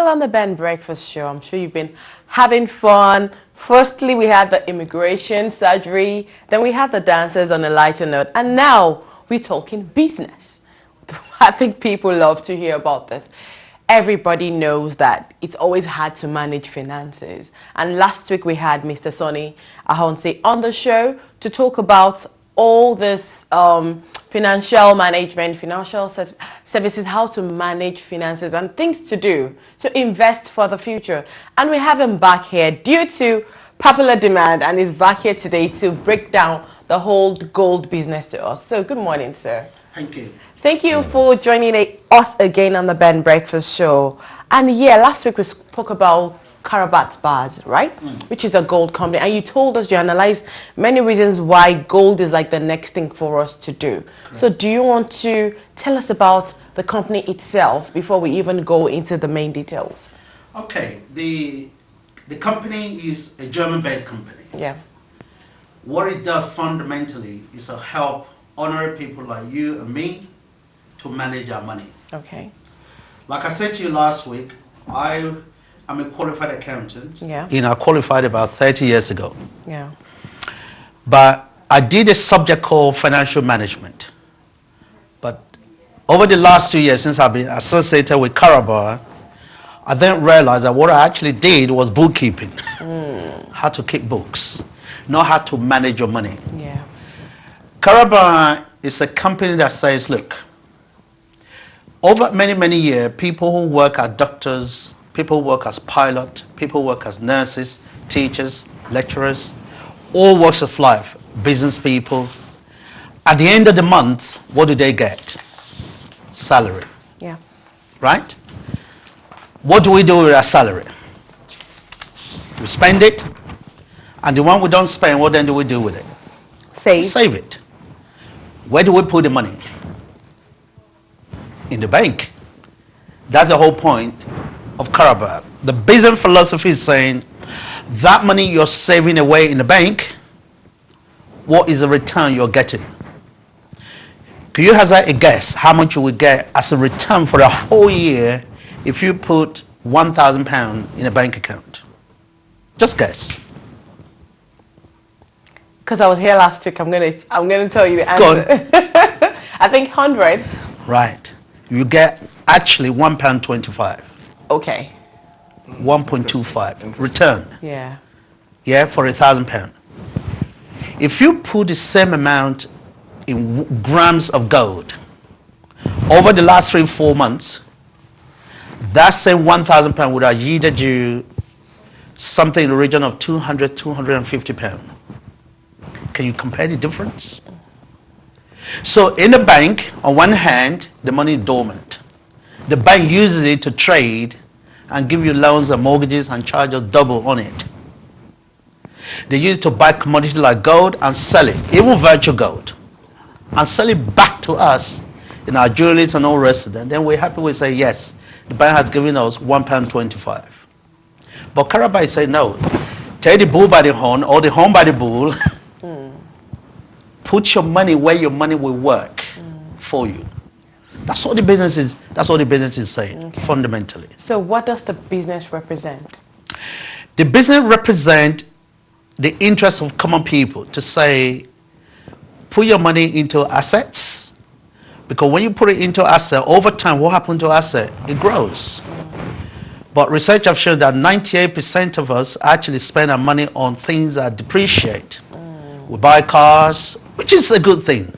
on the Ben Breakfast Show. I'm sure you've been having fun. Firstly, we had the immigration surgery, then we had the dancers on a lighter note, and now we're talking business. I think people love to hear about this. Everybody knows that it's always hard to manage finances. And last week we had Mr. Sonny Ahonse on the show to talk about all this financial management, financial services, how to manage finances and things to do to invest for the future. And we have him back here due to popular demand, and he's back here today to break down the whole gold business to us. So good morning, sir. Thank you. Thank you for joining us again on the Ben Breakfast Show. And yeah, last week we spoke about Karabat Bars, right? Which is a gold company. And you told us, you analyzed many reasons why gold is like the next thing for us to do. Correct. So do you want to tell us about the company itself before we even go into the main details? Okay. The company is a German-based company. Yeah. What it does fundamentally is to help ordinary people like you and me to manage our money. Okay. Like I said to you last week, I'm a qualified accountant. Yeah. I qualified about 30 years ago. Yeah. But I did a subject called financial management. But over the last 2 years since I've been associated with Karabar, I then realized that what I actually did was bookkeeping. How to keep books, not how to manage your money. Yeah. Karabar is a company that says, look, over many, many years, people who work as doctors, people who work as pilots, people who work as nurses, teachers, lecturers, all walks of life, business people, at the end of the month, what do they get? Salary. Yeah. Right? What do we do with our salary? We spend it, and the one we don't spend, what then do we do with it? Save. We save it. Where do we put the money? In the bank. That's the whole point of Karabar. The business philosophy is saying that money you're saving away in the bank, what is the return you're getting? Can you hazard a guess how much you would get as a return for a whole year if you put £1,000 in a bank account? Just guess. Because I was here last week, I'm gonna tell you the answer. I think 100. Right. You get actually £1.25. Okay. 1.25 return. Yeah. Yeah, for £1,000. If you put the same amount in grams of gold over the last 3-4 months, that same £1,000 would have yielded you something in the region of £200–250. Can you compare the difference? So in the bank, on one hand, the money is dormant. The bank uses it to trade and give you loans and mortgages and charges double on it. They use it to buy commodities like gold and sell it, even virtual gold, and sell it back to us in our jewelries and all the rest of them. Then we're happy, we say, yes, the bank has given us £1.25. But Karabar say, no, take the bull by the horn or the horn by the bull. Put your money where your money will work for you. That's what the business is. That's what the business is saying, fundamentally. So what does the business represent? The business represents the interest of common people to say, put your money into assets, because when you put it into asset, over time, what happens to asset? It grows. But research have shown that 98% of us actually spend our money on things that depreciate. We buy cars, which is a good thing.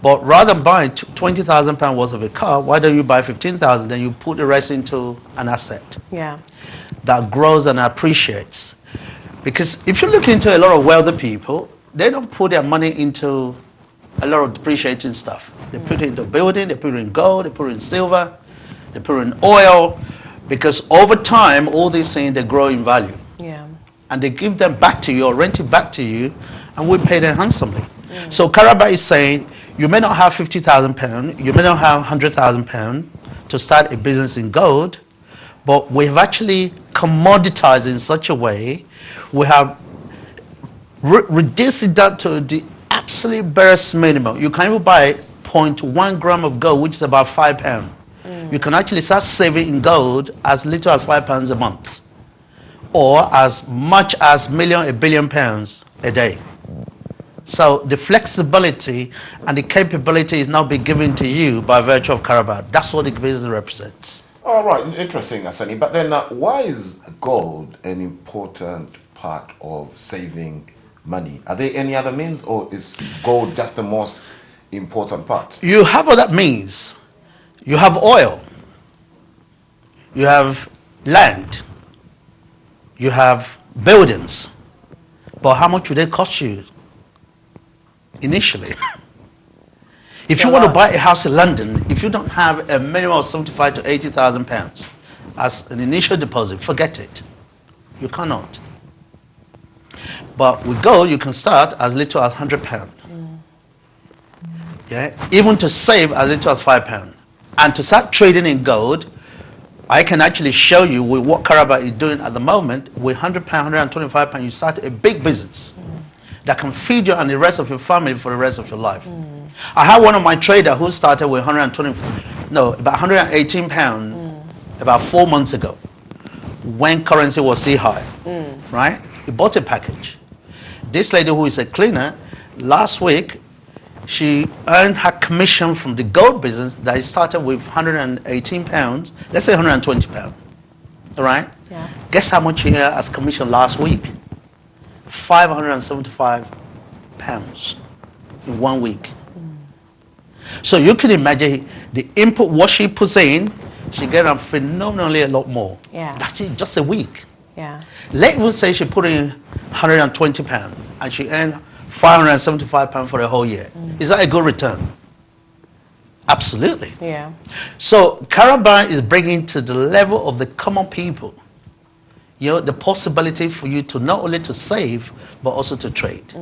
But rather than buying £20,000 worth of a car, why don't you buy 15,000? Then you put the rest into an asset. Yeah. That grows and appreciates. Because if you look into a lot of wealthy people, they don't put their money into a lot of depreciating stuff. They put it into building, they put it in gold, they put it in silver, they put it in oil, because over time, all these things, they grow in value. Yeah. And they give them back to you or rent it back to you, and we pay them handsomely. So Karabar is saying, you may not have £50,000, you may not have £100,000 to start a business in gold, but we have actually commoditized in such a way, we have reduced it down to the absolute barest minimum. You can even buy 0.1 gram of gold, which is about £5. You can actually start saving in gold as little as £5 a month, or as much as £1 billion a day. So the flexibility and the capability is now being given to you by virtue of Carabao. That's what the business represents. All right, interesting, Asani. But then why is gold an important part of saving money? Are there any other means, or is gold just the most important part? You have what that means. You have oil. You have land. You have buildings. But how much would they cost you initially? If you want to buy a house in London, if you don't have a minimum of 75 to 80,000 pounds as an initial deposit, forget it. You cannot. But with gold, you can start as little as £100. Yeah, even to save as little as £5. And to start trading in gold, I can actually show you with what Carabao is doing at the moment. With £100, £125, you start a big business that can feed you and the rest of your family for the rest of your life. I had one of my traders who started with about £118 about 4 months ago, when currency was still high, right? He bought a package. This lady who is a cleaner, last week, she earned her commission from the gold business that started with £118, let's say £120, all right? Yeah. Guess how much she earned as commission last week? £575 in 1 week. So you can imagine the input, what she puts in, she gets phenomenally a lot more. Yeah. That's just a week. Yeah. Let's even say she put in £120 and she earned £575 for a whole year. Is that a good return? Absolutely. Yeah. So Carabao is bringing to the level of the common people, the possibility for you to not only to save, but also to trade.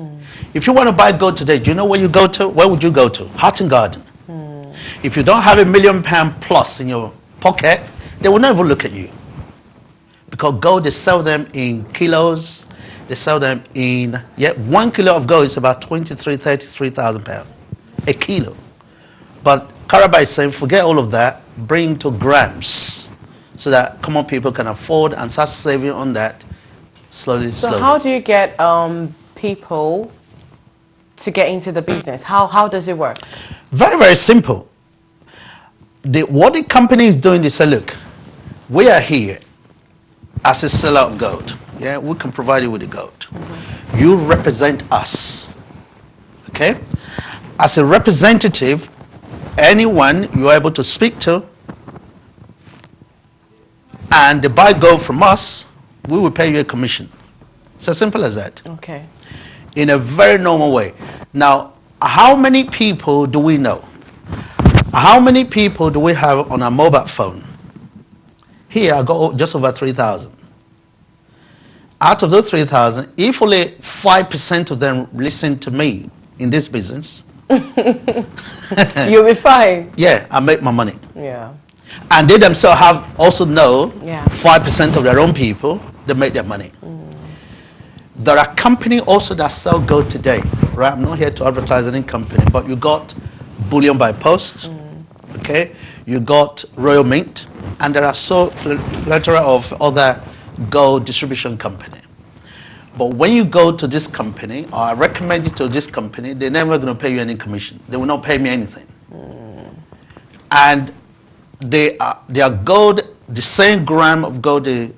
If you want to buy gold today, do you know where you go to? Where would you go to? Hart and Garden. If you don't have £1 million plus in your pocket, they will never look at you. Because gold, they sell them in kilos. They sell them in, 1 kilo of gold is about 33,000 pounds a kilo. But Carabao is saying, forget all of that, bring to grams, so that common people can afford and start saving on that slowly. So how do you get people to get into the business? How does it work? Very, very simple. What the company is doing is say, look, we are here as a seller of gold. Yeah, we can provide you with the gold. You represent us. Okay? As a representative, anyone you're able to speak to, and they buy gold from us, we will pay you a commission. It's as simple as that. Okay. In a very normal way. Now, how many people do we know? How many people do we have on our mobile phone? Here, I got just over 3,000. Out of those 3,000, if only 5% of them listen to me in this business, you'll be fine. Yeah, I make my money. Yeah. And they themselves have also know 5% of their own people, they make their money. There are companies also that sell gold today, right? I'm not here to advertise any company, but you got Bullion by Post, okay? You got Royal Mint, and there are so plethora of other gold distribution company. But when you go to this company, or I recommend you to this company, they're never going to pay you any commission. They will not pay me anything. And their gold, the same gram of gold they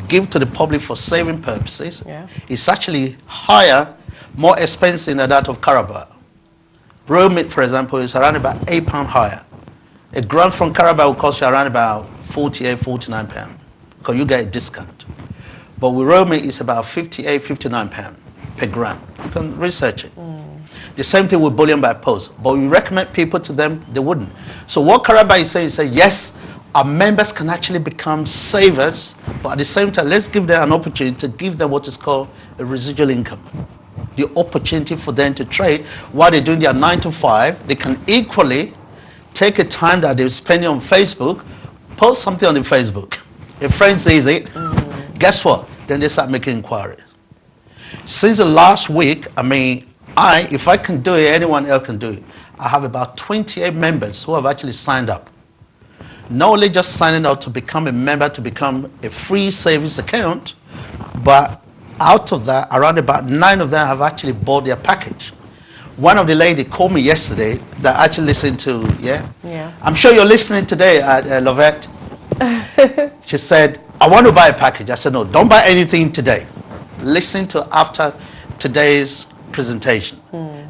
give to the public for saving purposes, is actually higher, more expensive than that of Carabao. Royal Mint, for example, is around about £8 higher. A gram from Carabao will cost you around about £48, £49, because you get a discount. But with Royal Mint, it's about £58, £59 per gram. You can research it. The same thing with Bullion by Post. But we recommend people to them, they wouldn't. So what Carabao is saying is, yes, our members can actually become savers, but at the same time, let's give them an opportunity to give them what is called a residual income. The opportunity for them to trade while they're doing their 9 to 5. They can equally take a time that they're spending on Facebook, post something on the Facebook. A friend sees it, guess what? Then they start making inquiries. Since the last week, if I can do it, anyone else can do it. I have about 28 members who have actually signed up not only just signing up to become a member, to become a free savings account, but out of that, around about 9 of them have actually bought their package. One of the lady called me yesterday that actually listened to, Yeah. I'm sure you're listening today at Lovette. She said, I want to buy a package. I said, no, don't buy anything today. Listen to after today's presentation.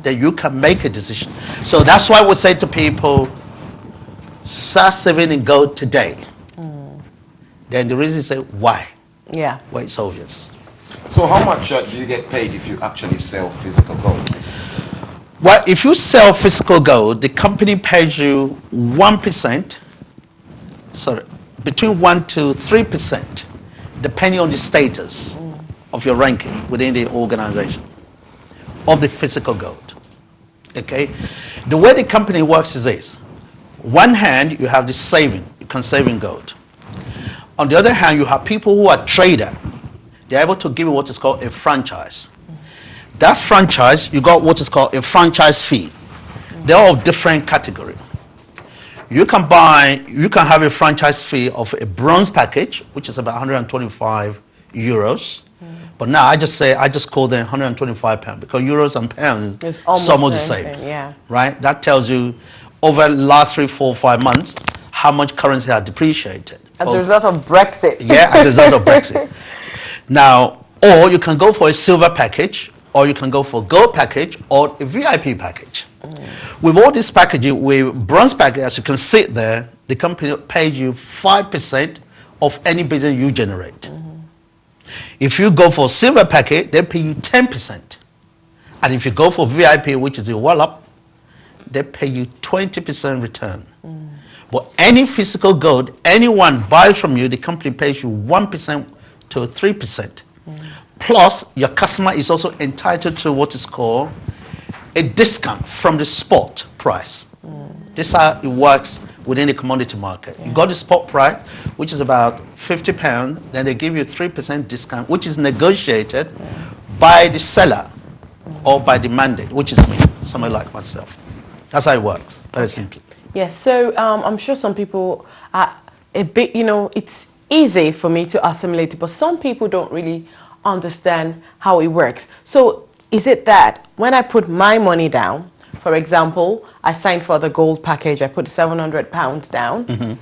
Then you can make a decision. So that's why I would say to people, start saving in gold today. Then the reason is why? Yeah. Well, it's obvious. So how much do you get paid if you actually sell physical gold? Well, if you sell physical gold, the company pays you 1%, sorry, between 1 to 3%, depending on the status of your ranking within the organization of the physical gold. Okay? The way the company works is this. One hand, you have the saving. You can save in gold. On the other hand, you have people who are trader. They're able to give you what is called a franchise. That's franchise, you got what is called a franchise fee. They're all of different category. You can have a franchise fee of a bronze package, which is about 125 euros. But now I just call them 125 pounds because euros and pounds It's almost the same. thing, yeah. Right? That tells you over the last 3, 4, 5 months how much currency has depreciated. As a result of Brexit. Yeah, as a result of Brexit. Now, or you can go for a silver package, or you can go for gold package, or a VIP package. With all these packages, with bronze package, as you can see there, the company pays you 5% of any business you generate. If you go for silver package, they pay you 10%. And if you go for VIP, which is a wallop, they pay you 20% return. But any physical gold, anyone buys from you, the company pays you 1% to 3%. Plus, your customer is also entitled to what is called a discount from the spot price. This is how it works within the commodity market. You got the spot price, which is about £50, then they give you 3% discount, which is negotiated by the seller or by the mandate, which is me, somebody like myself. That's how it works, very simply. Yes, so I'm sure some people are a bit, it's easy for me to assimilate it, but some people don't really understand how it works. So is it that when I put my money down, for example, I signed for the gold package, I put £700 down,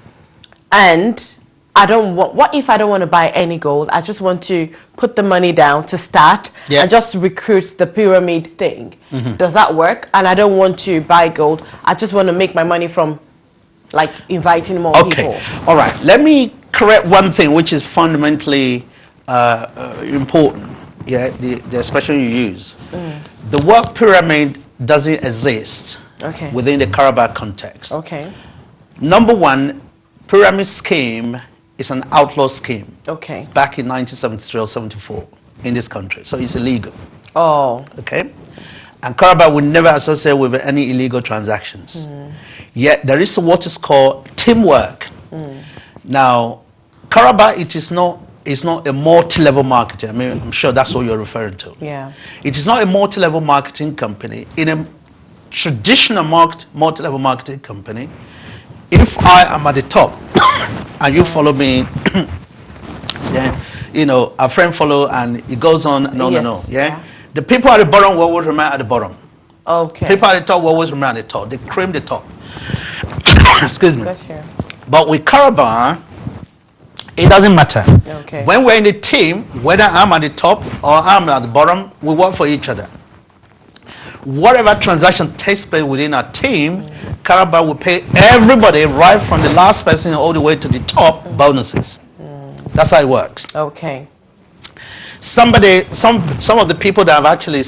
and what if I don't want to buy any gold? I just want to put the money down to start and just recruit the pyramid thing. Does that work? And I don't want to buy gold. I just want to make my money from like inviting more people. Okay, all right. Let me correct one thing which is fundamentally important. Yeah, the expression you use. The word pyramid doesn't exist within the Carabao context. Okay. Number one, pyramid scheme is an outlaw scheme. Okay. Back in 1973 or 74 in this country. So it's illegal. Oh. Okay. And Carabao will never associate with any illegal transactions. Yet there is what is called teamwork. Now, Carabao, it's not a multi-level marketing. I mean, I'm sure that's what you're referring to. Yeah. It is not a multi-level marketing company. In a traditional multi-level marketing company, if I am at the top and you follow me, then, a friend follow and it goes on, yeah? The people at the bottom will always remain at the bottom. Okay. People at the top will always remain at the top. They cream the top. Excuse me. Gotcha. But with Carabao, it doesn't matter. Okay. When we're in the team, whether I'm at the top or I'm at the bottom, we work for each other. Whatever transaction takes place within our team, Carabao will pay everybody right from the last person all the way to the top bonuses. That's how it works. Okay. Some of the people that have actually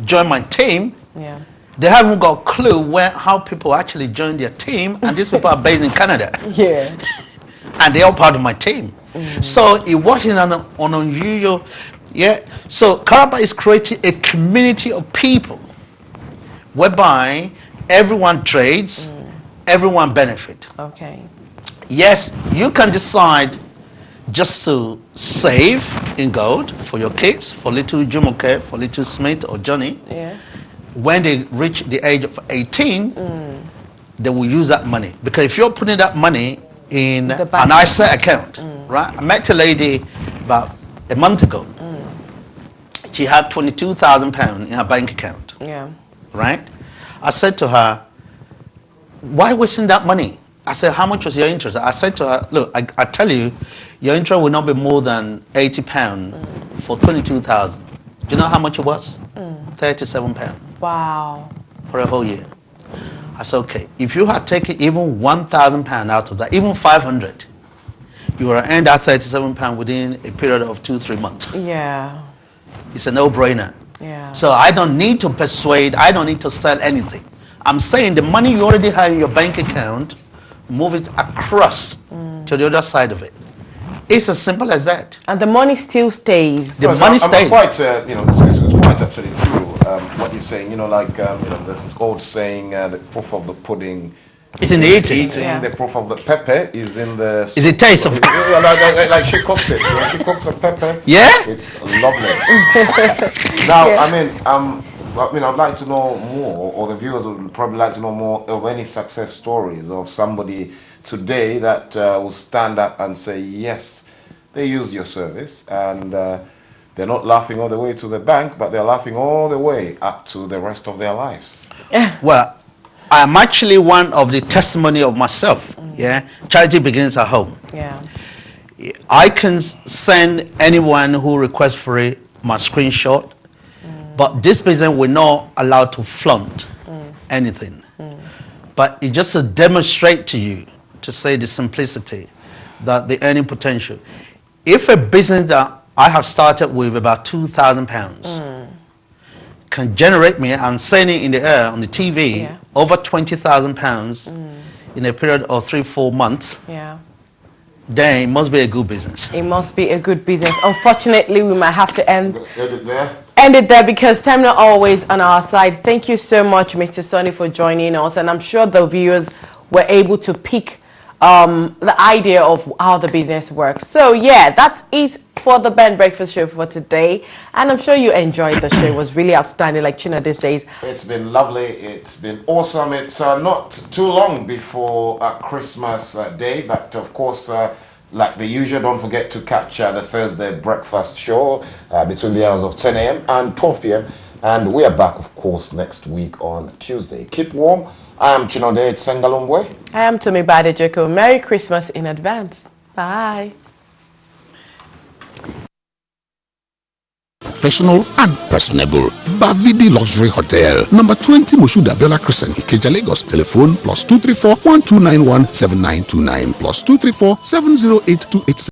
joined my team, they haven't got a clue how people actually join their team, and these people are based in Canada. Yeah. And they're all part of my team. So it was on unusual, So Carabao is creating a community of people whereby everyone trades, everyone benefit. Okay. Yes, you can decide just to save in gold for your kids, for little Jumoke, for little Smith or Johnny. Yeah. When they reach the age of 18, they will use that money. Because if you're putting that money in The bank. an ISA account, right? I met a lady about a month ago. She had £22,000 in her bank account, Yeah. right? I said to her, why wasting that money? I said, how much was your interest? I said to her, look, I tell you, your interest will not be more than £80 for 22,000. Do you know how much it was? £37 Wow. for a whole year. I said, okay, if you had taken even £1,000 out of that, even 500, you will earn that £37 within a period of 2-3 months. Yeah. It's a no-brainer. Yeah. So I don't need to persuade, I don't need to sell anything. I'm saying the money you already have in your bank account, move it across to the other side of it. It's as simple as that. And the money still stays. The So money I'm stays. quite, it's quite actually true what you're saying. There's this old saying, the proof of the pudding It's in the eating. Yeah. the proof of the pepper is in the... Is it taste of like she cooks it. When she cooks the pepper, Yeah? it's lovely. Now, I'd like to know more, or the viewers would probably like to know more of any success stories of somebody today that will stand up and say, yes, they use your service, and they're not laughing all the way to the bank, but they're laughing all the way up to the rest of their lives. Well, I'm actually one of the testimony of myself. Yeah, charity begins at home. Yeah. I can send anyone who requests for it my screenshot, but this business will not allow to flaunt anything. But it's just to demonstrate to you, to say the simplicity, that the earning potential. If a business that I have started with about £2,000 can generate me, I'm saying it in the air on the TV, Yeah. over £20,000 in a period of 3-4 months, Yeah. then it must be a good business. It must be a good business. Unfortunately, we might have to end Edit there. it there because time not always on our side. Thank you so much, Mr. Sonny, for joining us, and I'm sure the viewers were able to pick the idea of how the business works. So yeah, that's it for the Ben Breakfast Show for today, and I'm sure you enjoyed the show. It was really outstanding, like Chinode says. It's been lovely. It's been awesome. It's not too long before Christmas Day, but of course, like the usual, don't forget to catch the Thursday Breakfast Show between the hours of 10 a.m. and 12 p.m. And we are back, of course, next week on Tuesday. Keep warm. I am Chinode Tsengalomwe. I am Tomi Badejeko. Merry Christmas in advance. Bye. Professional and personable. Bavidi Luxury Hotel, number 20 Moshood Abiola Crescent, Ikeja, Lagos. Telephone +234 1291 7929 +234 708 287.